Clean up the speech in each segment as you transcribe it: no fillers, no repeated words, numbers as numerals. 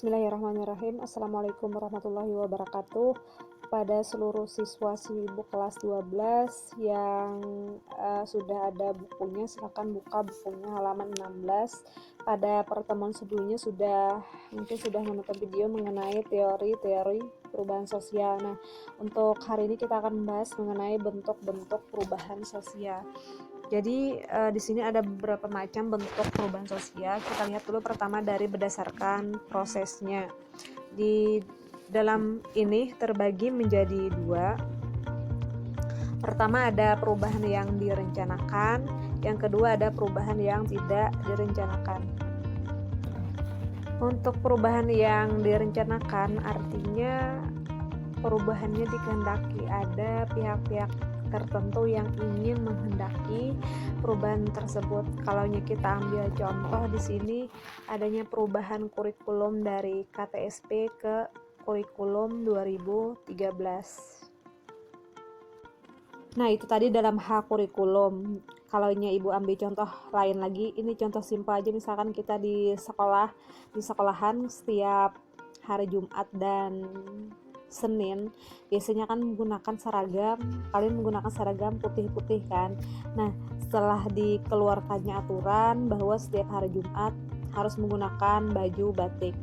Bismillahirrahmanirrahim. Assalamualaikum warahmatullahi wabarakatuh. Pada seluruh siswa sibuk kelas 12 yang sudah ada bukunya, silakan buka bukunya halaman 16. Pada pertemuan sebelumnya mungkin sudah menonton video mengenai teori-teori perubahan sosial. Nah, untuk hari ini kita akan membahas mengenai bentuk-bentuk perubahan sosial. Jadi di sini ada beberapa macam bentuk perubahan sosial. Kita lihat dulu pertama dari berdasarkan prosesnya. Di dalam ini terbagi menjadi dua. Pertama ada perubahan yang direncanakan, yang kedua ada perubahan yang tidak direncanakan. Untuk perubahan yang direncanakan artinya perubahannya dikehendaki, ada pihak-pihak tertentu yang ingin menghendaki perubahan tersebut. Kalau kita ambil contoh di sini adanya perubahan kurikulum dari KTSP ke kurikulum 2013. Nah, itu tadi dalam hal kurikulum. Kalau Ibu ambil contoh lain lagi, ini contoh simpel aja, misalkan kita di sekolahan setiap hari Jumat dan Senin biasanya kan menggunakan seragam, kalian menggunakan seragam putih-putih kan. Nah, setelah dikeluarkannya aturan bahwa setiap hari Jumat harus menggunakan baju batik,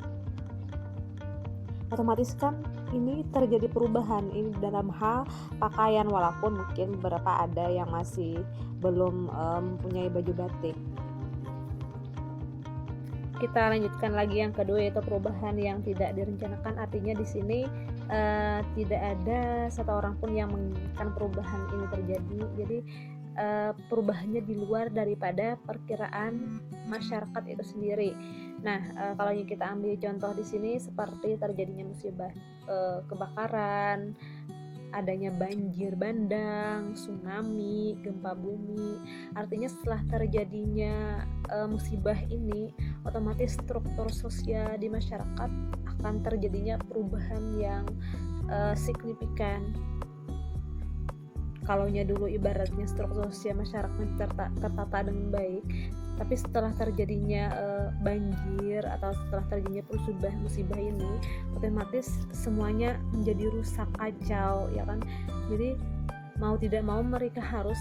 otomatis kan ini terjadi perubahan ini dalam hal pakaian, walaupun mungkin beberapa ada yang masih belum mempunyai baju batik. Kita lanjutkan lagi yang kedua, yaitu perubahan yang tidak direncanakan. Artinya di sini tidak ada satu orang pun yang menginginkan perubahan ini terjadi. Jadi perubahannya di luar daripada perkiraan masyarakat itu sendiri. Nah, kalau kita ambil contoh di sini seperti terjadinya musibah kebakaran, adanya banjir bandang, tsunami, gempa bumi. Artinya setelah terjadinya musibah ini, otomatis struktur sosial di masyarakat akan terjadinya perubahan yang signifikan. Kalaunya dulu ibaratnya struktur sosial masyarakat tertata dengan baik, tapi setelah terjadinya banjir atau setelah terjadinya musibah ini, otomatis semuanya menjadi rusak, kacau, ya kan. Jadi mau tidak mau mereka harus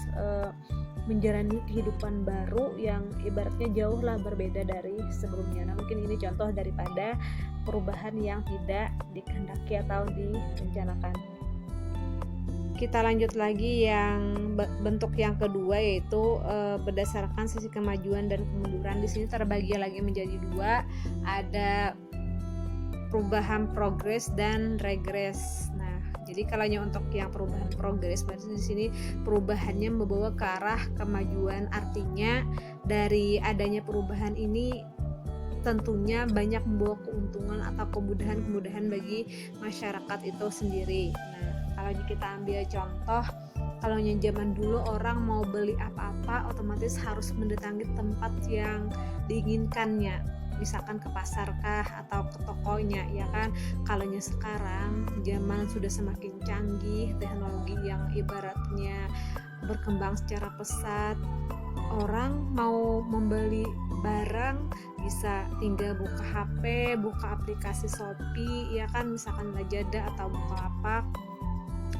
menjalani kehidupan baru yang ibaratnya jauhlah berbeda dari sebelumnya. Nah, mungkin ini contoh daripada perubahan yang tidak dikehendaki atau direncanakan. Kita lanjut lagi yang bentuk yang kedua, yaitu berdasarkan sisi kemajuan dan kemunduran. Di sini terbagi lagi menjadi dua, ada perubahan progres dan regres. Nah, jadi kalau untuk yang perubahan progres, berarti di sini perubahannya membawa ke arah kemajuan. Artinya dari adanya perubahan ini tentunya banyak membawa keuntungan atau kemudahan-kemudahan bagi masyarakat itu sendiri. Nah, kalau kita ambil contoh, kalau yang zaman dulu orang mau beli apa-apa otomatis harus mendatangi tempat yang diinginkannya, misalkan ke pasar kah atau ke tokonya, ya kan. Kalau sekarang zaman sudah semakin canggih, teknologi yang ibaratnya berkembang secara pesat, orang mau membeli barang bisa tinggal buka HP, buka aplikasi Shopee, ya kan, misalkan Lazada atau Bukalapak.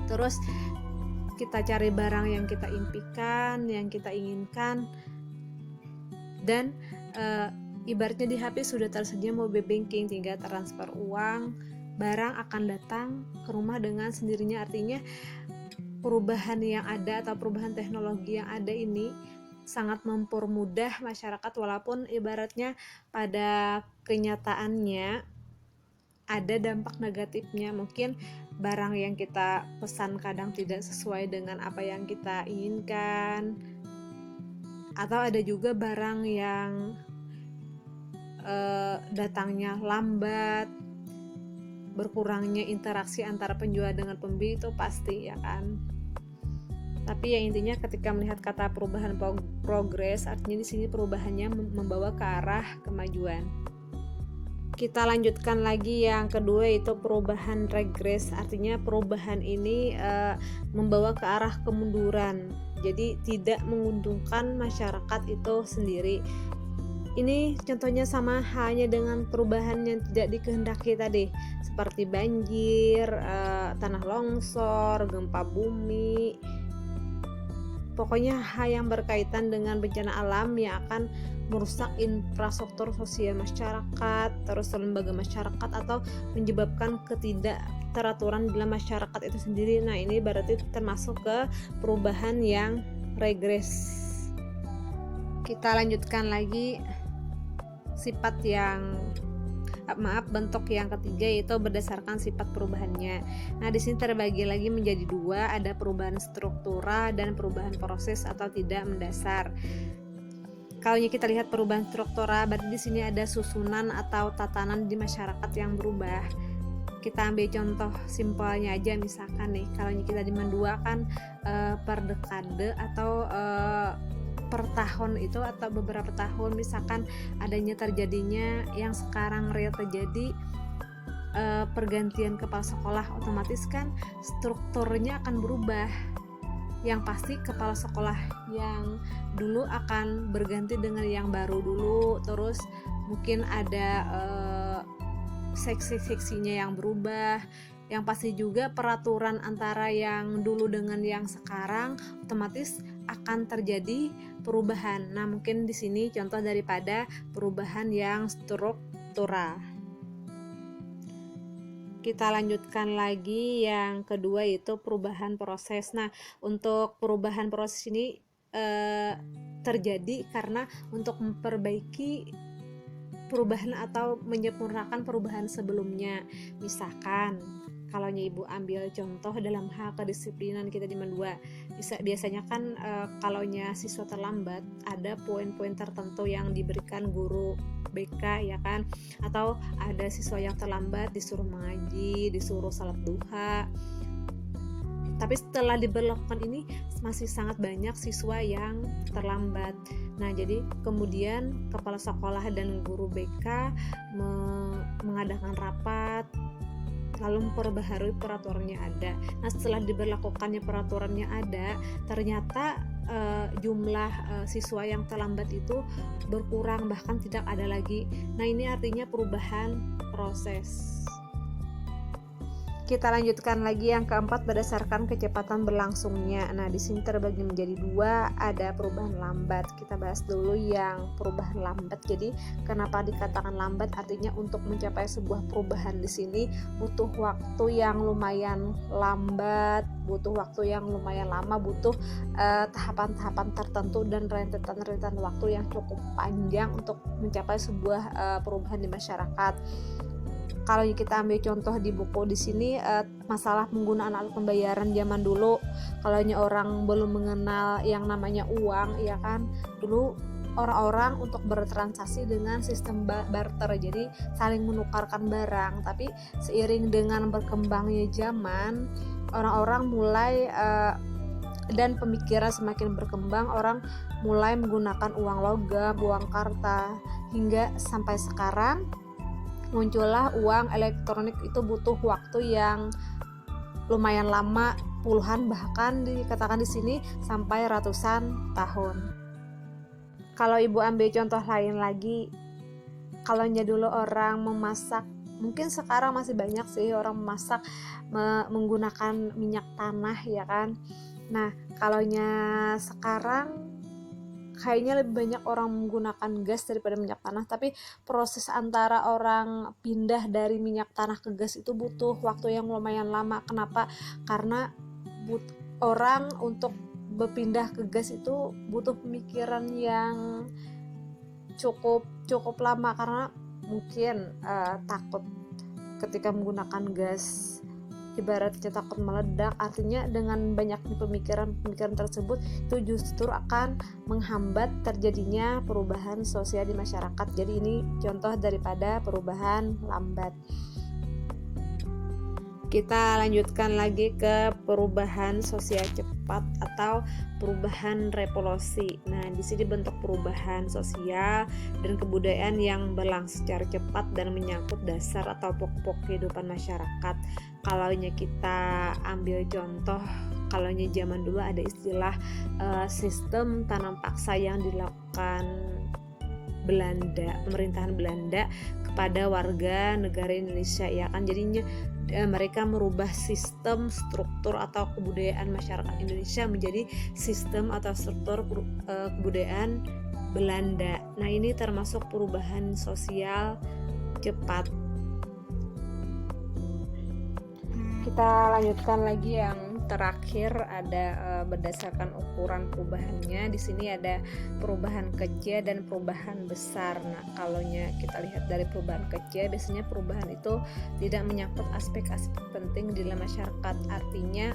Terus kita cari barang yang kita impikan, yang kita inginkan, dan ibaratnya di HP sudah tersedia mobile banking, tinggal transfer uang, barang akan datang ke rumah dengan sendirinya. Artinya perubahan yang ada atau perubahan teknologi yang ada ini sangat mempermudah masyarakat, walaupun ibaratnya pada kenyataannya ada dampak negatifnya. Mungkin barang yang kita pesan kadang tidak sesuai dengan apa yang kita inginkan, atau ada juga barang yang datangnya lambat, berkurangnya interaksi antara penjual dengan pembeli, itu pasti, ya kan. Tapi ya intinya ketika melihat kata perubahan progres, artinya di sini perubahannya membawa ke arah kemajuan. Kita lanjutkan lagi yang kedua, yaitu perubahan regres. Artinya perubahan ini membawa ke arah kemunduran. Jadi tidak menguntungkan masyarakat itu sendiri. Ini contohnya sama halnya dengan perubahan yang tidak dikehendaki tadi, seperti banjir, tanah longsor, gempa bumi. Pokoknya hal yang berkaitan dengan bencana alam yang akan merusak infrastruktur sosial masyarakat, terus lembaga masyarakat, atau menyebabkan ketidakteraturan dalam masyarakat itu sendiri. Nah, ini berarti termasuk ke perubahan yang regres. Kita lanjutkan lagi bentuk yang ketiga, yaitu berdasarkan sifat perubahannya. Nah, di sini terbagi lagi menjadi dua, ada perubahan struktural dan perubahan proses atau tidak mendasar. Kalau kita lihat perubahan struktural, berarti di sini ada susunan atau tatanan di masyarakat yang berubah. Kita ambil contoh simpelnya aja, misalkan nih, kalau kita di Mandua kan per dekade atau per tahun itu, atau beberapa tahun, misalkan terjadinya yang sekarang real terjadi, pergantian kepala sekolah, otomatis kan strukturnya akan berubah. Yang pasti kepala sekolah yang dulu akan berganti dengan yang baru dulu, terus mungkin ada seksi-seksinya yang berubah. Yang pasti juga peraturan antara yang dulu dengan yang sekarang otomatis akan terjadi perubahan. Nah, mungkin di sini contoh daripada perubahan yang struktural. Kita lanjutkan lagi yang kedua, yaitu perubahan proses. Nah, untuk perubahan proses ini terjadi karena untuk memperbaiki perubahan atau menyempurnakan perubahan sebelumnya. Misalkan kalau Ibu ambil contoh dalam hal kedisiplinan kita di Mandua, biasanya kan kalau siswa terlambat, ada poin-poin tertentu yang diberikan guru BK, ya kan, atau ada siswa yang terlambat disuruh mengaji, disuruh salat duha. Tapi setelah diberlakukan ini masih sangat banyak siswa yang terlambat. Nah, jadi kemudian kepala sekolah dan guru BK mengadakan rapat, lalu memperbaharui peraturannya ada. Nah, setelah diberlakukannya peraturannya ada, ternyata jumlah siswa yang terlambat itu berkurang, bahkan tidak ada lagi. Nah, ini artinya perubahan proses. Kita lanjutkan lagi yang keempat, berdasarkan kecepatan berlangsungnya. Nah, di sini terbagi menjadi dua, ada perubahan lambat. Kita bahas dulu yang perubahan lambat. Jadi, kenapa dikatakan lambat? Artinya untuk mencapai sebuah perubahan di sini butuh waktu yang lumayan lambat, butuh waktu yang lumayan lama, butuh tahapan-tahapan tertentu dan rentetan-rentetan waktu yang cukup panjang untuk mencapai sebuah perubahan di masyarakat. Kalau kita ambil contoh di buku di sini, masalah penggunaan alat pembayaran zaman dulu. Kalau orang belum mengenal yang namanya uang, ya kan, dulu orang-orang untuk bertransaksi dengan sistem barter, jadi saling menukarkan barang. Tapi seiring dengan berkembangnya zaman, orang-orang mulai dan pemikiran semakin berkembang, orang mulai menggunakan uang logam, uang karta, hingga sampai sekarang muncullah uang elektronik. Itu butuh waktu yang lumayan lama, puluhan, bahkan dikatakan di sini sampai ratusan tahun. Kalau Ibu ambil contoh lain lagi, kalau dulu orang memasak, mungkin sekarang masih banyak sih orang memasak menggunakan minyak tanah, ya kan. Nah, kalau sekarang kayaknya lebih banyak orang menggunakan gas daripada minyak tanah, tapi proses antara orang pindah dari minyak tanah ke gas itu butuh waktu yang lumayan lama. Kenapa? Karena orang untuk berpindah ke gas itu butuh pemikiran yang cukup lama, karena mungkin takut ketika menggunakan gas, ibaratnya takut meledak. Artinya dengan banyaknya pemikiran tersebut itu justru akan menghambat terjadinya perubahan sosial di masyarakat. Jadi ini contoh daripada perubahan lambat. Kita lanjutkan lagi ke perubahan sosial cepat atau perubahan revolusi. Nah, di sini bentuk perubahan sosial dan kebudayaan yang berlangsung secara cepat dan menyangkut dasar atau pokok kehidupan masyarakat. Kalau kita ambil contoh, kalau zaman dulu ada istilah sistem tanam paksa yang dilakukan Belanda, pemerintahan Belanda kepada warga negara Indonesia, ya kan. Jadinya mereka merubah sistem, struktur atau kebudayaan masyarakat Indonesia menjadi sistem atau struktur kebudayaan Belanda. Nah, ini termasuk perubahan sosial cepat. Kita lanjutkan lagi yang terakhir, ada berdasarkan ukuran perubahannya. Di sini ada perubahan kecil dan perubahan besar. Nah, kalau kita lihat dari perubahan kecil, biasanya perubahan itu tidak menyangkut aspek-aspek penting di dalam masyarakat. Artinya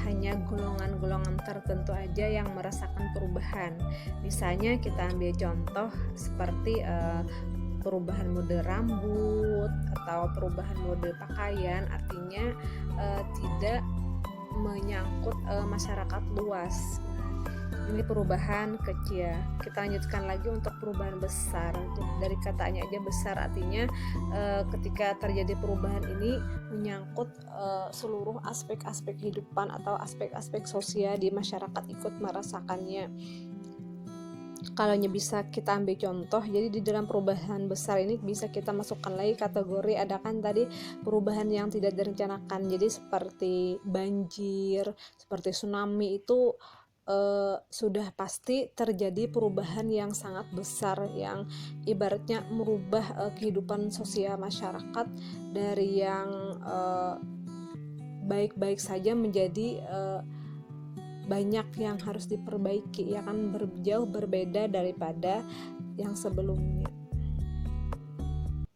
hanya golongan-golongan tertentu aja yang merasakan perubahan. Misalnya kita ambil contoh seperti perubahan mode rambut atau perubahan mode pakaian, artinya tidak menyangkut masyarakat luas. Ini perubahan kecil. Kita lanjutkan lagi untuk perubahan besar. Dari katanya aja besar, artinya ketika terjadi perubahan ini menyangkut seluruh aspek-aspek kehidupan atau aspek-aspek sosial di masyarakat ikut merasakannya. Kalau bisa kita ambil contoh, jadi di dalam perubahan besar ini bisa kita masukkan lagi kategori, ada kan tadi perubahan yang tidak direncanakan, jadi seperti banjir, seperti tsunami, itu sudah pasti terjadi perubahan yang sangat besar yang ibaratnya merubah kehidupan sosial masyarakat dari yang baik-baik saja menjadi banyak yang harus diperbaiki, ya kan, jauh berbeda daripada yang sebelumnya.